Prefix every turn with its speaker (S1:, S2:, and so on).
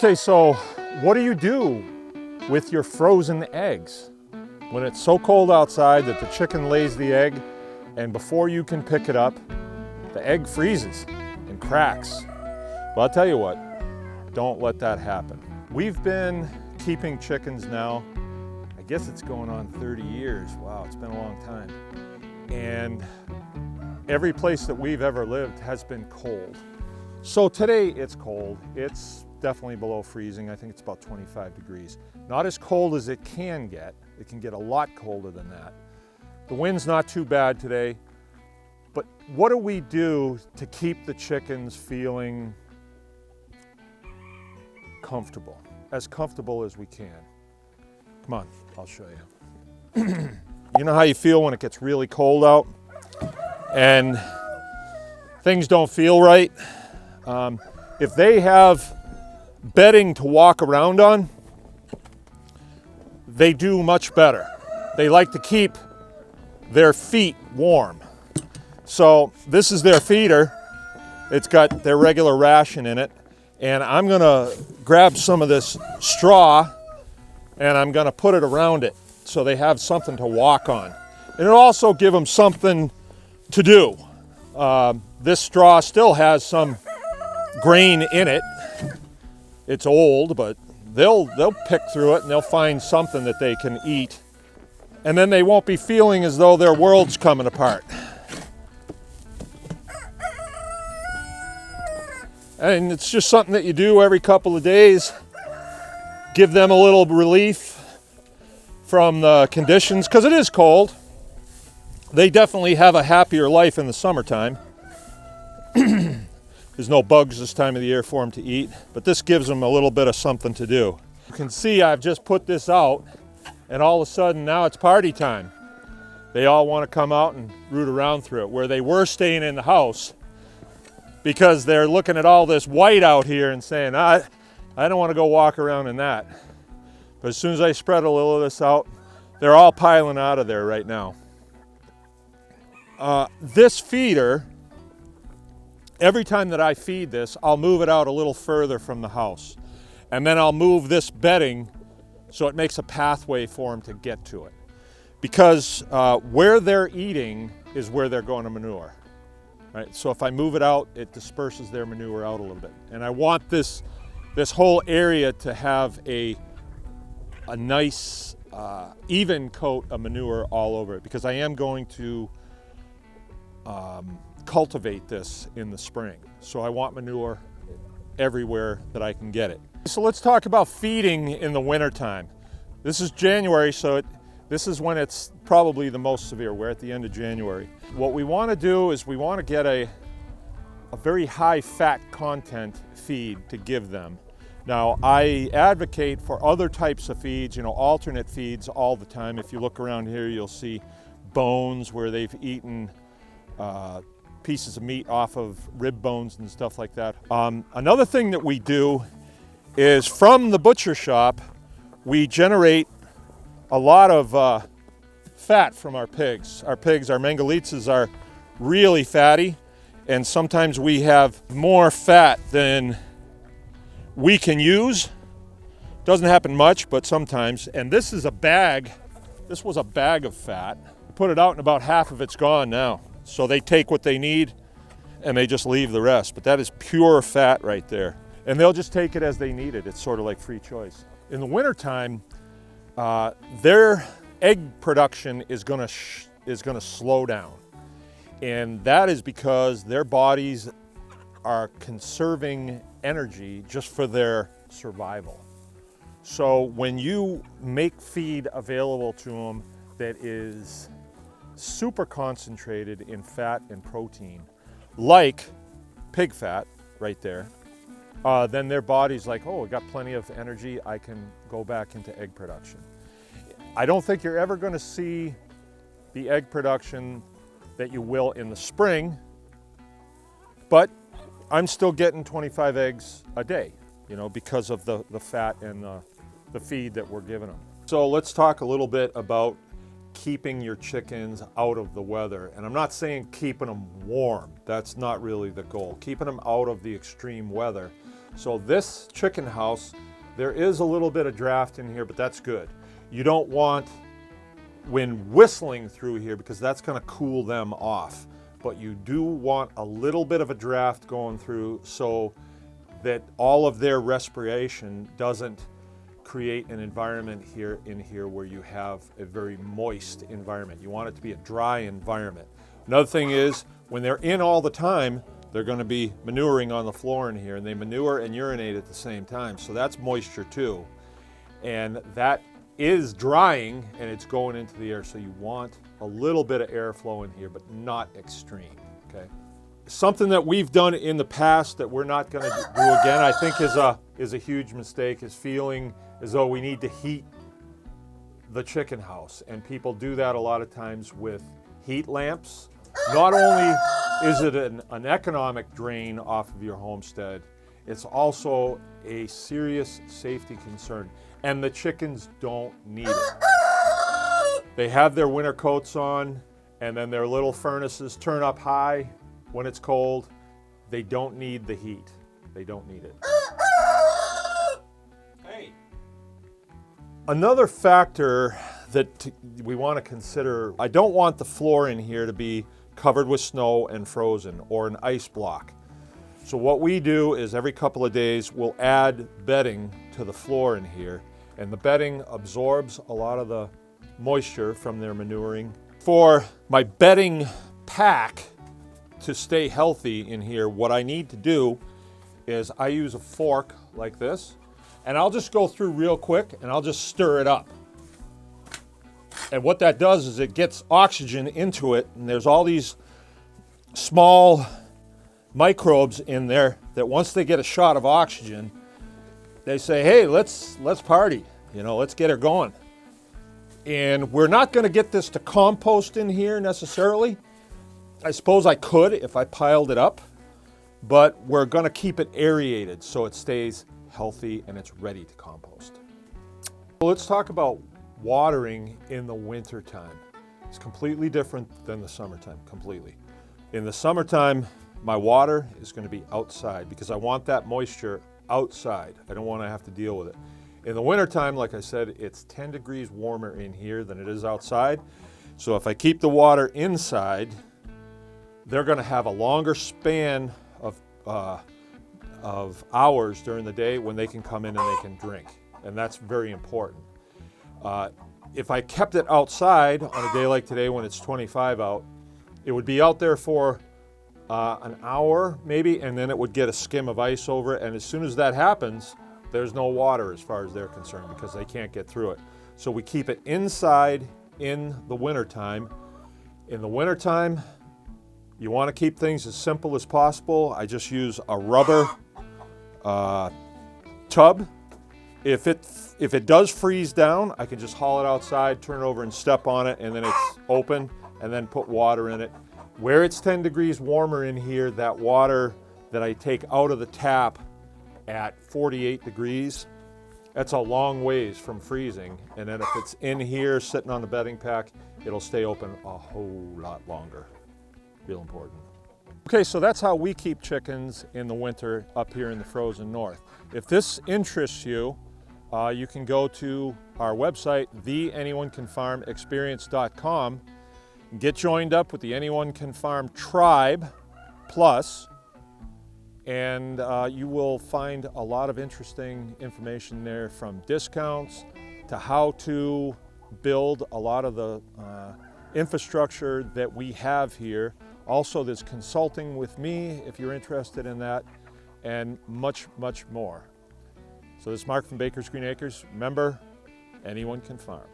S1: Okay, so what do you do with your frozen eggs? When it's so cold outside that the chicken lays the egg, and before you can pick it up, the egg freezes and cracks. Well, I'll tell you what, don't let that happen. We've been keeping chickens now, I guess it's going on 30 years. Wow, it's been a long time. And every place that we've ever lived has been cold. So today it's cold. It's definitely below freezing. I think it's about 25 degrees. Not as cold as it can get. It can get a lot colder than that. The wind's not too bad today. But what do we do to keep the chickens feeling comfortable? As comfortable as we can. Come on, I'll show you. You know how you feel when it gets really cold out and things don't feel right? If they have bedding to walk around on, they do much better. They like to keep their feet warm. So this is their feeder. It's got their regular ration in it. And I'm gonna grab some of this straw and I'm gonna put it around it so they have something to walk on. And it'll also give them something to do. This straw still has some grain in it. It's old, but they'll pick through it and they'll find something that they can eat. And then they won't be feeling as though their world's coming apart. And it's just something that you do every couple of days. Give them a little relief from the conditions, because it is cold. They definitely have a happier life in the summertime. There's no bugs this time of the year for them to eat, but this gives them a little bit of something to do. You can see I've just put this out, and all of a sudden now it's party time. They all want to come out and root around through it, where they were staying in the house because they're looking at all this white out here and saying, I don't want to go walk around in that. But as soon as I spread a little of this out, they're all piling out of there right now. This feeder, every time that I feed this, I'll move it out a little further from the house. And then I'll move this bedding so it makes a pathway for them to get to it. Because where they're eating is where they're going to manure. Right? So if I move it out, it disperses their manure out a little bit. And I want this whole area to have a nice, even coat of manure all over it, because I am going to cultivate this in the spring. So I want manure everywhere that I can get it. So let's talk about feeding in the wintertime. This is January, so this is when it's probably the most severe. We're at the end of January. What we want to do is we want to get a very high fat content feed to give them. Now, I advocate for other types of feeds, alternate feeds all the time. If you look around here, you'll see bones where they've eaten pieces of meat off of rib bones and stuff like that. Another thing that we do is, from the butcher shop, we generate a lot of fat from our pigs. Our Mangalitsa's are really fatty, and sometimes we have more fat than we can use. Doesn't happen much, but sometimes. And this is a bag. This was a bag of fat. Put it out and about half of it's gone now. So they take what they need and they just leave the rest. But that is pure fat right there. And they'll just take it as they need it. It's sort of like free choice. In the wintertime, their egg production is gonna slow down. And that is because their bodies are conserving energy just for their survival. So when you make feed available to them that is super concentrated in fat and protein, like pig fat right there, then their body's like, oh, I got plenty of energy, I can go back into egg production. I don't think you're ever going to see the egg production that you will in the spring, but I'm still getting 25 eggs a day, because of the fat and the feed that we're giving them. So let's talk a little bit about keeping your chickens out of the weather. And I'm not saying keeping them warm. That's not really the goal. Keeping them out of the extreme weather. So this chicken house, there is a little bit of draft in here, but that's good. You don't want wind whistling through here because that's going to cool them off. But you do want a little bit of a draft going through so that all of their respiration doesn't create an environment here where you have a very moist environment. You want it to be a dry environment. Another thing is, when they're in all the time, they're going to be manuring on the floor in here, and they manure and urinate at the same time. So that's moisture too. And that is drying and it's going into the air. So you want a little bit of airflow in here, but not extreme, okay? Something that we've done in the past that we're not going to do again, I think is a huge mistake, is feeling as though we need to heat the chicken house. And people do that a lot of times with heat lamps. Not only is it an economic drain off of your homestead, it's also a serious safety concern. And the chickens don't need it. They have their winter coats on, and then their little furnaces turn up high when it's cold. They don't need the heat. They don't need it. Hey. Another factor that we want to consider, I don't want the floor in here to be covered with snow and frozen or an ice block. So what we do is every couple of days we'll add bedding to the floor in here, and the bedding absorbs a lot of the moisture from their manuring. For my bedding pack to stay healthy in here, what I need to do is I use a fork like this, and I'll just go through real quick and I'll just stir it up. And what that does is it gets oxygen into it, and there's all these small microbes in there that once they get a shot of oxygen, they say, hey, let's party, you know, let's get her going. And we're not going to get this to compost in here necessarily. I suppose I could if I piled it up, but we're going to keep it aerated so it stays healthy and it's ready to compost. So let's talk about watering in the winter time. It's completely different than the summertime, completely. In the summertime, my water is going to be outside because I want that moisture outside. I don't want to have to deal with it. In the wintertime, like I said, it's 10 degrees warmer in here than it is outside. So if I keep the water inside, they're going to have a longer span of hours during the day when they can come in and they can drink. And that's very important. If I kept it outside on a day like today when it's 25 out, it would be out there for an hour maybe, and then it would get a skim of ice over it. And as soon as that happens, there's no water as far as they're concerned because they can't get through it. So we keep it inside in the wintertime. In the wintertime, you want to keep things as simple as possible. I just use a rubber tub. If it does freeze down, I can just haul it outside, turn it over and step on it, and then it's open, and then put water in it. Where it's 10 degrees warmer in here, that water that I take out of the tap at 48 degrees, that's a long ways from freezing. And then if it's in here sitting on the bedding pack, it'll stay open a whole lot longer. Real important. Okay, so that's how we keep chickens in the winter up here in the frozen north. If this interests you, you can go to our website, theanyonecanfarmexperience.com, get joined up with the Anyone Can Farm Tribe Plus, and you will find a lot of interesting information there, from discounts to how to build a lot of the infrastructure that we have here. Also, there's consulting with me if you're interested in that, and much, much more. So this is Mark from Baker's Green Acres. Remember, anyone can farm.